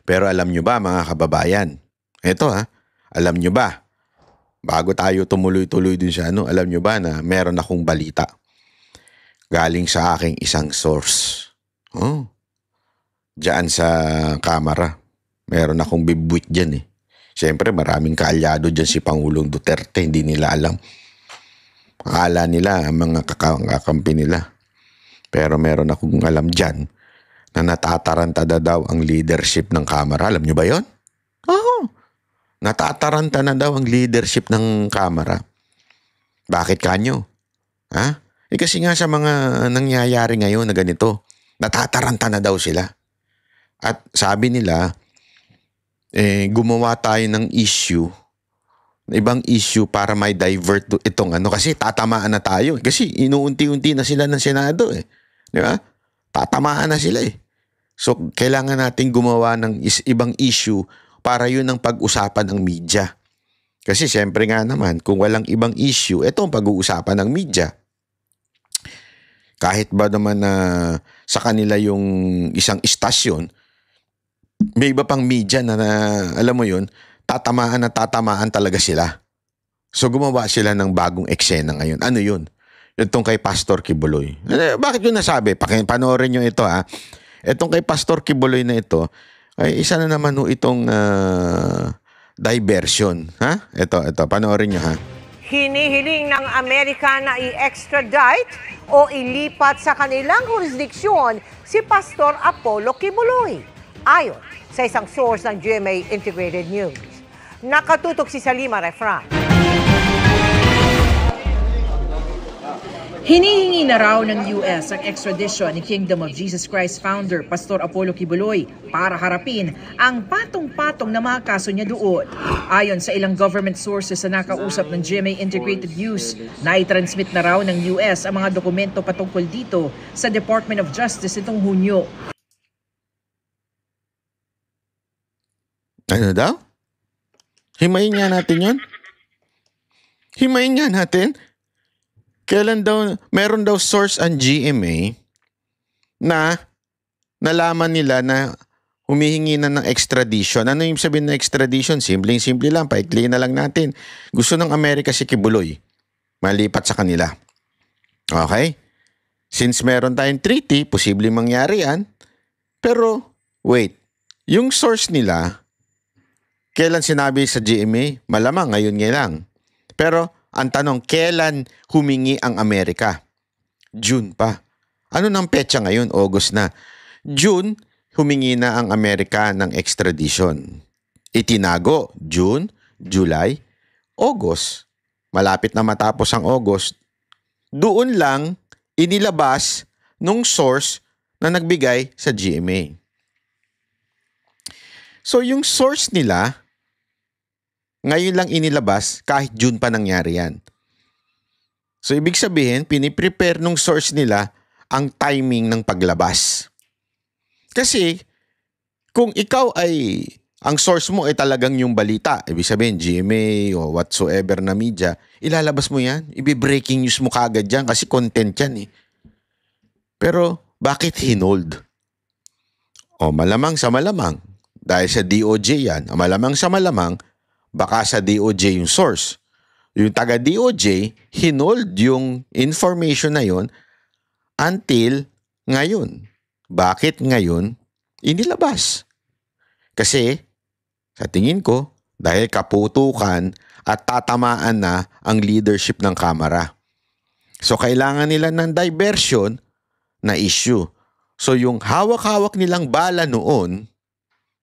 Pero alam nyo ba mga kababayan, ito alam nyo ba, bago tayo tumuloy-tuloy dun sa alam nyo ba na meron akong balita galing sa aking isang source. Diyan sa Kamara. Meron akong bibwit dyan Siyempre maraming kaalyado dyan si Pangulong Duterte, hindi nila alam. Akala nila mga kakampi nila. Pero meron akong alam dyan na natataranta na daw ang leadership ng Kamara. Alam nyo ba yon? Oo. Natataranta na daw ang leadership ng Kamara. Bakit kanyo? Kasi nga sa mga nangyayari ngayon na ganito, natataranta na daw sila. At sabi nila, gumawa tayo ng ibang issue para may divert itong kasi tatamaan na tayo. Kasi inuunti-unti na sila ng Senado Di ba? Tatamaan na sila So, kailangan natin gumawa ng ibang issue para yun ang pag-usapan ng media. Kasi siyempre nga naman, kung walang ibang issue, ito ang pag-uusapan ng media. Kahit ba naman na sa kanila yung isang istasyon, may iba pang media na alam mo yun, tatamaan talaga sila. So gumawa sila ng bagong eksena ngayon. Ano yun? Itong kay Pastor Kibuloy. Bakit yun nasabi? Panoorin nyo ito Itong kay Pastor Kibuloy na ito, ay isa na naman itong diversion. Ito, panoorin nyo Hinihiling ng Amerika na i-extradite o ilipat sa kanilang jurisdiksyon si Pastor Apollo Kibuloy. Ayon sa isang source ng GMA Integrated News. Nakatutok si Salima Refran. Hinihingi na raw ng US ang extradition ni Kingdom of Jesus Christ founder Pastor Apollo Kibuloy para harapin ang patong-patong na mga kaso niya doon. Ayon sa ilang government sources na nakausap ng GMA Integrated News, naitransmit na raw ng US ang mga dokumento patungkol dito sa Department of Justice itong Hunyo. Ano daw? Himayin nga natin yun? Himayin nga natin? Kailan daw, meron daw source ang GMA na nalaman nila na humihingi na ng extradition. Ano yung sabihin na extradition? Simpleng-simple lang, paikliin na lang natin. Gusto ng Amerika si Kibuloy malipat sa kanila. Okay? Since meron tayong treaty, posibleng mangyari yan. Pero, wait, yung source nila, kailan sinabi sa GMA? Malamang ngayon lang. Pero, ang tanong, kailan humingi ang Amerika? June pa. Ano nang petsa ngayon? August na. June, humingi na ang Amerika ng extradition. Itinago, June, July, August. Malapit na matapos ang August. Doon lang inilabas nung source na nagbigay sa GMA. So yung source nila, ngayon lang inilabas kahit June pa nangyari yan. So ibig sabihin, piniprepare nung source nila ang timing ng paglabas. Kasi kung ikaw ay, ang source mo ay talagang yung balita, ibig sabihin GMA o whatsoever na media, ilalabas mo yan, ibi-breaking news mo kagad yan kasi content yan Pero bakit hinold? Malamang sa malamang, dahil sa DOJ yan, malamang sa malamang, baka sa DOJ yung source. Yung taga-DOJ, hinold yung information na yun until ngayon. Bakit ngayon inilabas? Kasi, sa tingin ko, dahil kaputukan at tatamaan na ang leadership ng Kamara. So, kailangan nila ng diversion na issue. So, yung hawak-hawak nilang bala noon,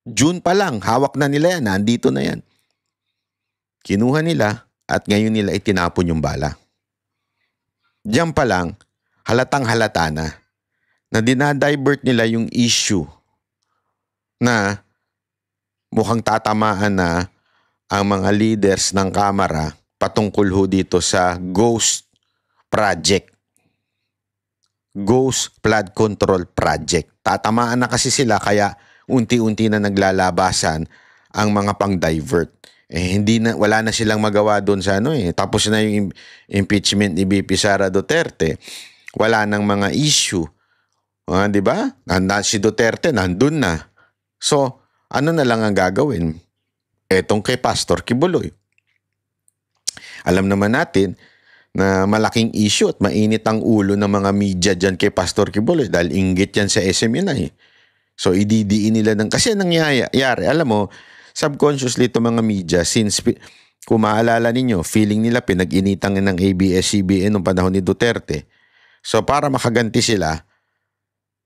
June pa lang, hawak na nila yan, nandito na yan. Kinuha nila at ngayon nila itinapon yung bala. Diyan pa lang, halatang halata na dinadivert nila yung issue na mukhang tatamaan na ang mga leaders ng Kamara patungkol dito sa Ghost Project. Ghost Flood Control Project. Tatamaan na kasi sila kaya unti-unti na naglalabasan ang mga pang-divert. Wala na silang magawa doon sa Tapos na yung impeachment ni VP Sara Duterte. Wala nang mga issue. Di ba? Si Duterte nandun na. So, ano na lang ang gagawin? Etong kay Pastor Quiboloy. Alam naman natin na malaking issue at mainit ang ulo ng mga media dyan kay Pastor Quiboloy dahil inggit yan sa SMNI. So ididiin nila kasi nangyayari, alam mo, subconsciously ito mga media, since kung maalala ninyo, feeling nila pinag-initan ng ABS-CBN noong panahon ni Duterte. So para makaganti sila,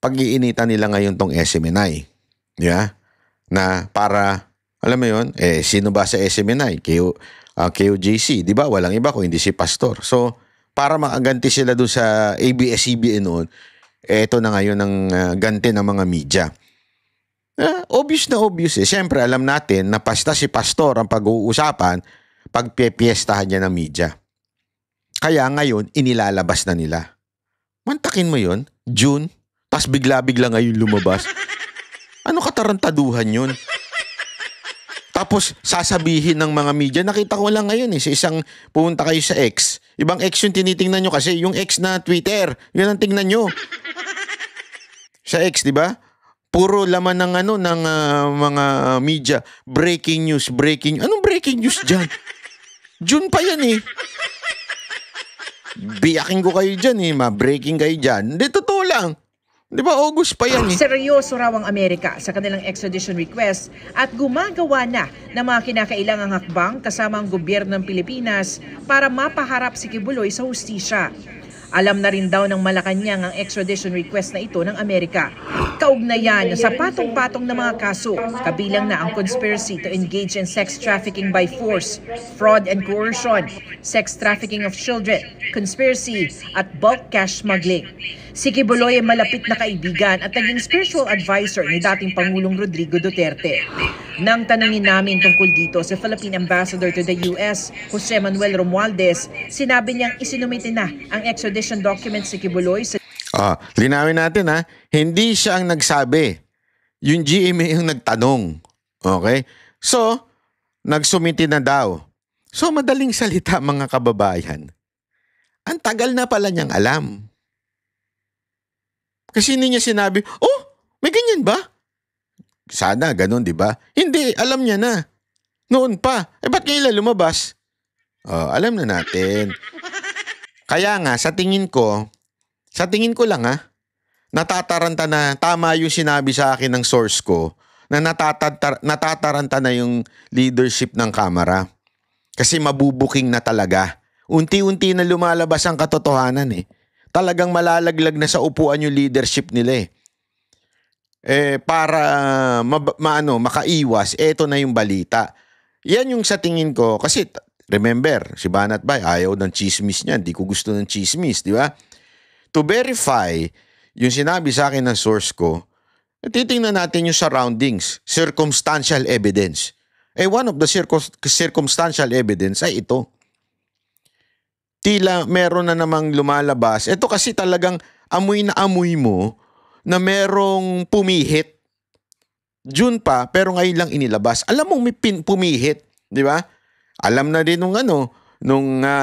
pag-iinitan nila ngayon tong SMNI. Yeah? Na para, alam mo yun, sino ba sa SMNI? KOJC, di ba? Walang iba kung hindi si Pastor. So, para makaganti sila doon sa ABS-CBN noon, eto na ngayon ang ganti ng mga media. Obvious na obvious eh. Siyempre, alam natin na basta si Pastor ang pag-uusapan, pagpipiestahan niya ng media. Kaya ngayon, inilalabas na nila. Mantakin mo yon June, tas bigla-bigla ngayon lumabas. Ano katarantaduhan yun? Tapos sasabihin ng mga media, nakita ko lang ngayon sa isang pumunta kayo sa X. Ibang X yung tinitingnan nyo kasi yung X na Twitter, yun ang tingnan nyo. Sa X, di ba? Puro laman ng ng mga media, breaking news. Anong breaking news dyan? June pa yan Biyakin ko kayo dyan ma-breaking kayo dyan. Hindi, totoo lang. Di ba, August pa yan Seryoso raw ang Amerika sa kanilang extradition request at gumagawa na ng mga kinakailangang hakbang kasama ang gobyerno ng Pilipinas para mapaharap si Quiboloy sa hustisya. Alam na rin daw ng Malacanang ang extradition request na ito ng Amerika. Kaugnayan sa patong-patong na mga kaso, kabilang na ang conspiracy to engage in sex trafficking by force, fraud and coercion, sex trafficking of children, conspiracy at bulk cash smuggling. Si Quiboloy ay malapit na kaibigan at naging spiritual advisor ni dating Pangulong Rodrigo Duterte. Nang tanungin namin tungkol dito si Philippine Ambassador to the US, Jose Manuel Romualdez, sinabi niyang isinumite na ang extradition documents si Quiboloy sa linawin natin hindi siya ang nagsabi. Yung GMA yung nagtanong. Okay? So, nagsumiti na daw. So, madaling salita mga kababayan. Ang tagal na pala niyang alam. Kasi hindi niya sinabi, may ganyan ba? Sana, ganun, di ba? Hindi, alam niya na. Noon pa. Ba't ngayon lumabas? Alam na natin. Kaya nga, sa tingin ko lang natataranta na, tama yung sinabi sa akin ng source ko, na natataranta na yung leadership ng Kamara. Kasi mabubuking na talaga. Unti-unti na lumalabas ang katotohanan Talagang malalaglag na sa upuan yung leadership nila para makaiwas, eto na yung balita. Yan yung sa tingin ko, kasi remember, si Banat Bay ayaw ng chismis niya, hindi ko gusto ng chismis, di ba? To verify yung sinabi sa akin ng source ko, titingnan natin yung surroundings, circumstantial evidence. One of the circumstantial evidence ay ito. Tila meron na namang lumalabas. Ito kasi talagang amoy na amoy mo na merong pumihit. June pa, pero ngayon lang inilabas. Alam mo may pumihit, di ba? Alam na din nung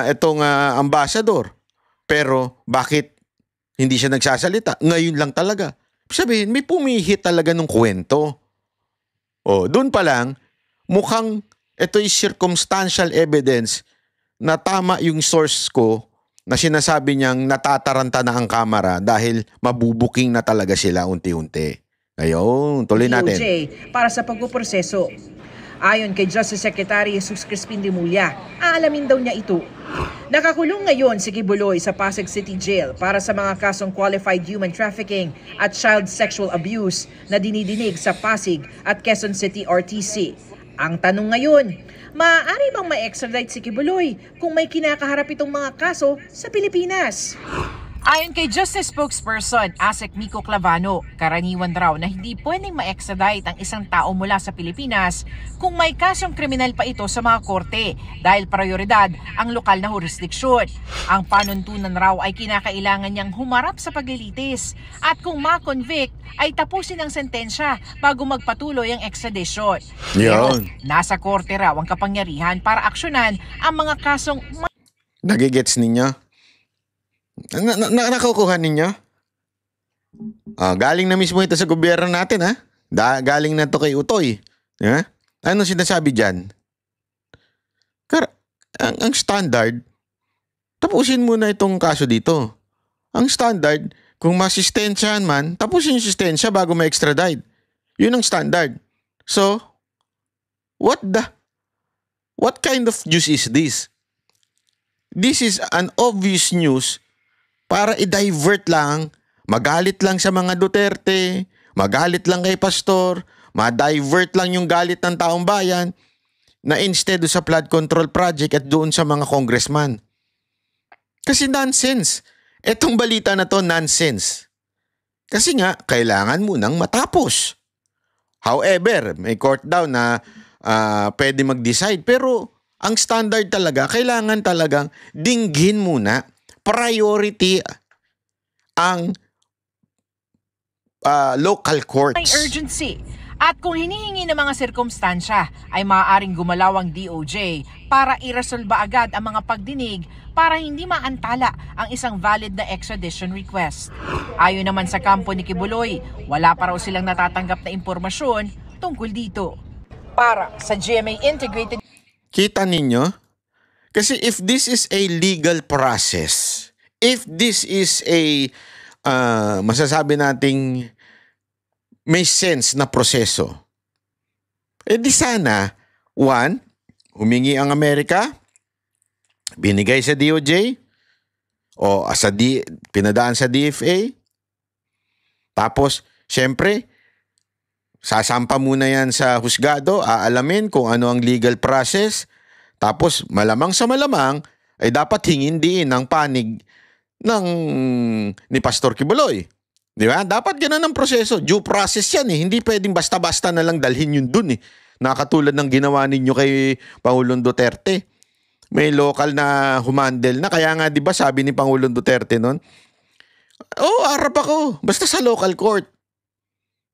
itong ambassador. Pero bakit hindi siya nagsasalita? Ngayon lang talaga. Sabihin, may pumihit talaga nung kwento. Doon pa lang, mukhang ito'y circumstantial evidence na tama yung source ko na sinasabi niyang natataranta na ang Kamara dahil mabubuking na talaga sila unti-unti. Ngayon, tuloy natin. DOJ para sa pagpuproseso. Ayon kay Justice Secretary Jesus Crispin Remulla, aalamin daw niya ito. Nakakulong ngayon si Quiboloy sa Pasig City Jail para sa mga kasong qualified human trafficking at child sexual abuse na dinidinig sa Pasig at Quezon City RTC. Ang tanong ngayon, maaari bang ma-extradite si Quiboloy kung may kinakaharap itong mga kaso sa Pilipinas? Ayon kay Justice Spokesperson Asek Miko Clavano, karaniwan raw na hindi pwedeng ma-extradite ang isang tao mula sa Pilipinas kung may kasong kriminal pa ito sa mga korte dahil prioridad ang lokal na jurisdiksyon. Ang panuntunan raw ay kinakailangan niyang humarap sa paglilitis at kung ma-convict ay tapusin ang sentensya bago magpatuloy ang extradition. Yun. Nasa korte raw ang kapangyarihan para aksyonan ang mga kasong Nagigets ninyo? Nakukuha ninyo? Galing na mismo ito sa gobyerno natin galing na to kay Utoy. Yeah? Ano sinasabi dyan? Ang standard, tapusin mo na itong kaso dito. Ang standard, kung masistensyahan man, tapusin yung sistensya bago ma-extradite. Yun ang standard. So, what kind of news is this? This is an obvious news para i-divert lang, magalit lang sa mga Duterte, magalit lang kay Pastor, ma-divert lang yung galit ng taong bayan na instead sa flood control project at doon sa mga congressman. Kasi nonsense. Etong balita na to, nonsense. Kasi nga, kailangan mo nang matapos. However, may court daw na pwede mag-decide. Pero ang standard talaga, kailangan talagang dinggin muna. Priority ang local courts. May urgency. At kung hinihingi ng mga sirkumstansya ay maaaring gumalaw ang DOJ para iresolba agad ang mga pagdinig para hindi maantala ang isang valid na extradition request. Ayon naman sa kampo ni Kibuloy, wala pa raw silang natatanggap na impormasyon tungkol dito. Para sa GMA Integrated... Kita ninyo? Kasi if this is a legal process, if this is a masasabi nating may sense na proseso, di sana, one, humingi ang Amerika, binigay sa DOJ, o pinadaan sa DFA, tapos, syempre, sasampa muna yan sa husgado, aalamin kung ano ang legal process, tapos malamang sa malamang, ay dapat hingin din ang panig ni Pastor Kibuloy. Di ba? Dapat ganun ang proseso. Due process yan eh. Hindi pwedeng basta-basta na lang dalhin yun dun eh. Nakatulad ng ginawa ninyo kay Pangulong Duterte. May local na humandel na. Kaya nga di ba sabi ni Pangulong Duterte nun, harap ako. Basta sa local court.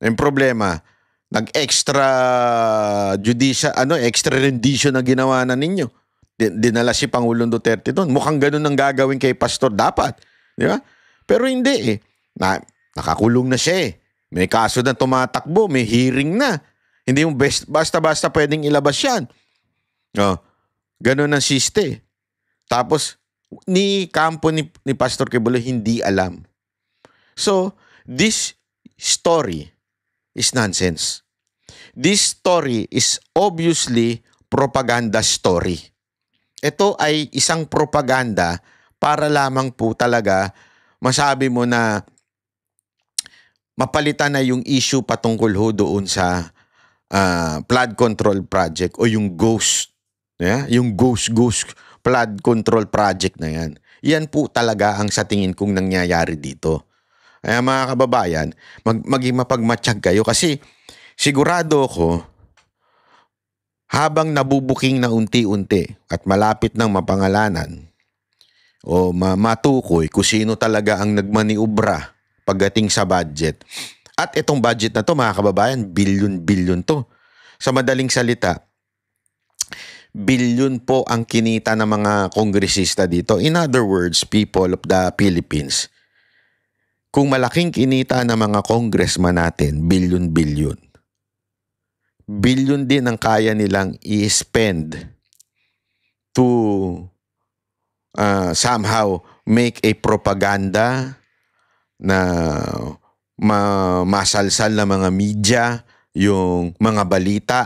Yung problema, extra rendition na ginawa na ninyo. Dinala si Pangulong Duterte doon. Mukhang ganun ang gagawin kay Pastor dapat. Di ba? Pero hindi eh. Nakakulong na siya eh. May kaso na tumatakbo, may hearing na. Hindi mo basta-basta pwedeng ilabas yan. Ganun ang siste. Tapos, kampo ni Pastor Kibuloy hindi alam. So, this story is nonsense. This story is obviously propaganda story. Ito ay isang propaganda para lamang po talaga masabi mo na mapalitan na yung issue patungkol ho doon sa flood control project o yung ghost. Yeah? Yung ghost flood control project na yan. Yan po talaga ang sa tingin kong nangyayari dito. Kaya mga kababayan, maging mapagmatsyag kayo kasi sigurado ako habang nabubuking na unti-unti at malapit ng mapangalanan o matukoy kung sino talaga ang nagmaniubra pagdating sa budget. At itong budget na to mga kababayan, bilyon-bilyon to. Sa madaling salita, bilyon po ang kinita ng mga kongresista dito. In other words, people of the Philippines. Kung malaking kinita ng mga congressman natin, bilyon-bilyon. Bilyon din ang kaya nilang i-spend to somehow make a propaganda na masalsal na mga media, yung mga balita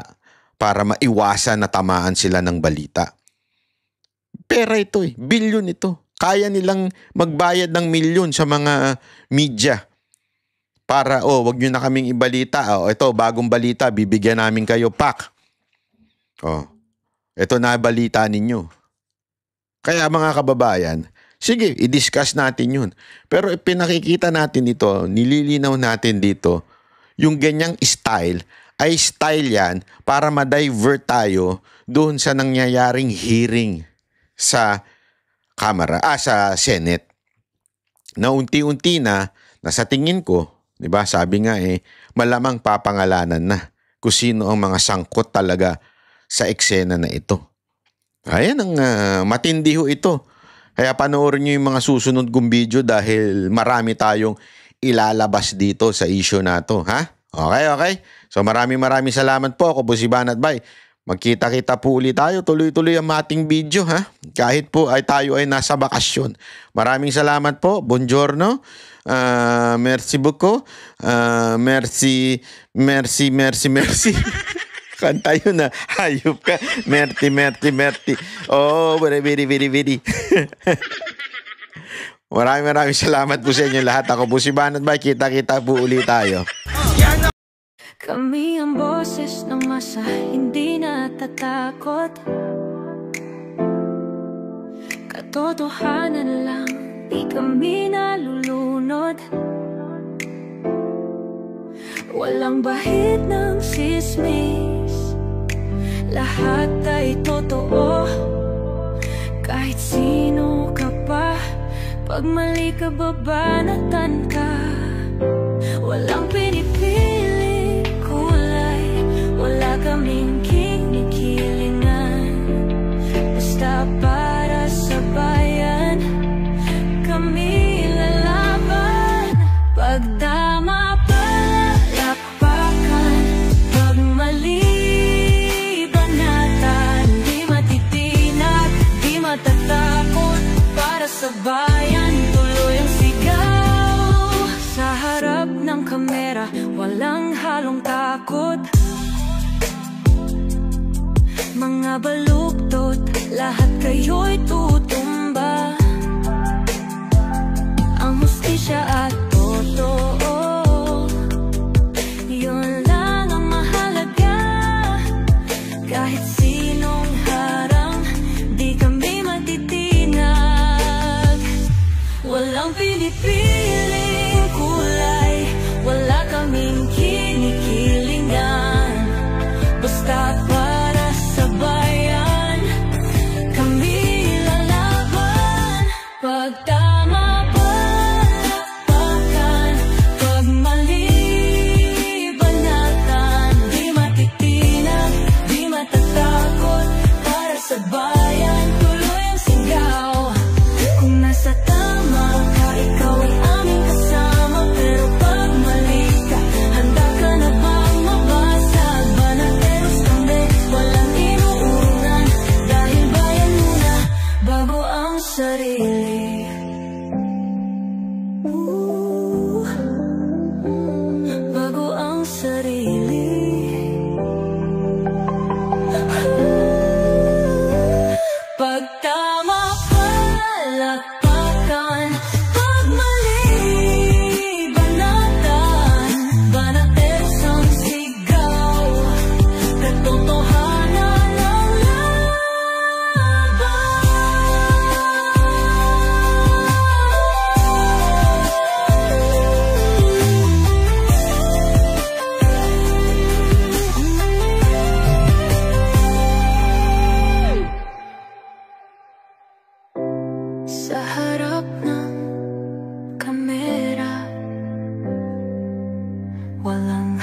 para maiwasan na tamaan sila ng balita. Pera ito eh, bilyon ito. Kaya nilang magbayad ng milyon sa mga media para, wag nyo na kaming ibalita. Ito, bagong balita, bibigyan namin kayo pak. Ito na balita ninyo. Kaya mga kababayan, sige, i-discuss natin yun. Pero pinakikita natin ito, nililinaw natin dito, yung ganyang style, ay style yan para ma-divert tayo doon sa nangyayaring hearing sa sa Senate. Na unti-unti na sa tingin ko, 'di ba? Sabi nga malamang papangalanan na kung sino ang mga sangkot talaga sa eksena na ito. Ayan ang matindi ho ito. Kaya panoorin niyo yung mga susunod kong video dahil marami tayong ilalabas dito sa issue na to, ha? Okay. So maraming salamat po. Ako po si Banat Bay. Magkita-kita po ulit tayo. Tuloy-tuloy ang ating video, ha? Kahit po ay tayo ay nasa bakasyon. Maraming salamat po. Buongiorno. Merci beaucoup. Merci. Kanta yun na. Hayop ka. Merci. Oh, very. Maraming salamat po sa inyo lahat. Ako po si Banat Bay. Kita-kita po ulit tayo. Kami ang boses ng masa, hindi natatakot. Katotohanan lang, di kami nalulunod. Walang bahid ng sismis, lahat ay totoo. Kahit sino ka pa, pag mali ka babanatan ka. Walang pinipili kulay, wala kaming kinikilingan. Basta para sa bayan, kami lalaban. Pag tama palapakan, pag mali banatan. Di matitinag, di matatakot, para sa bayan tuloy ang sigaw. Sa harap ng kamera, walang halong takot. Mga baluktot, lahat kayo'y tutumba. Ang hustisya at totoo, yun lang ang mahalaga. Kahit sinong harang, di kami matitinag. Walang pinipiling kulay, wala kaming kinikilingan. Basta para sa bayan, kami lalaban. Pag tama palapakan, pag mali banatan. Di matitinag, di matatakot, para sa bayan tuloy ang sigaw. Kung nasa tama ka, ikaw ay aming kasama. Pero pag mali ka, handa ka na bang mabasag? Banateros kami, walang inuunan. Dahil bayan muna, bago ang sarili. Bago ang sarili. Pag tama palapakan, pag mali banatan. Banateros ang sigaw, katotohanan ang sa harap ng kamera, walang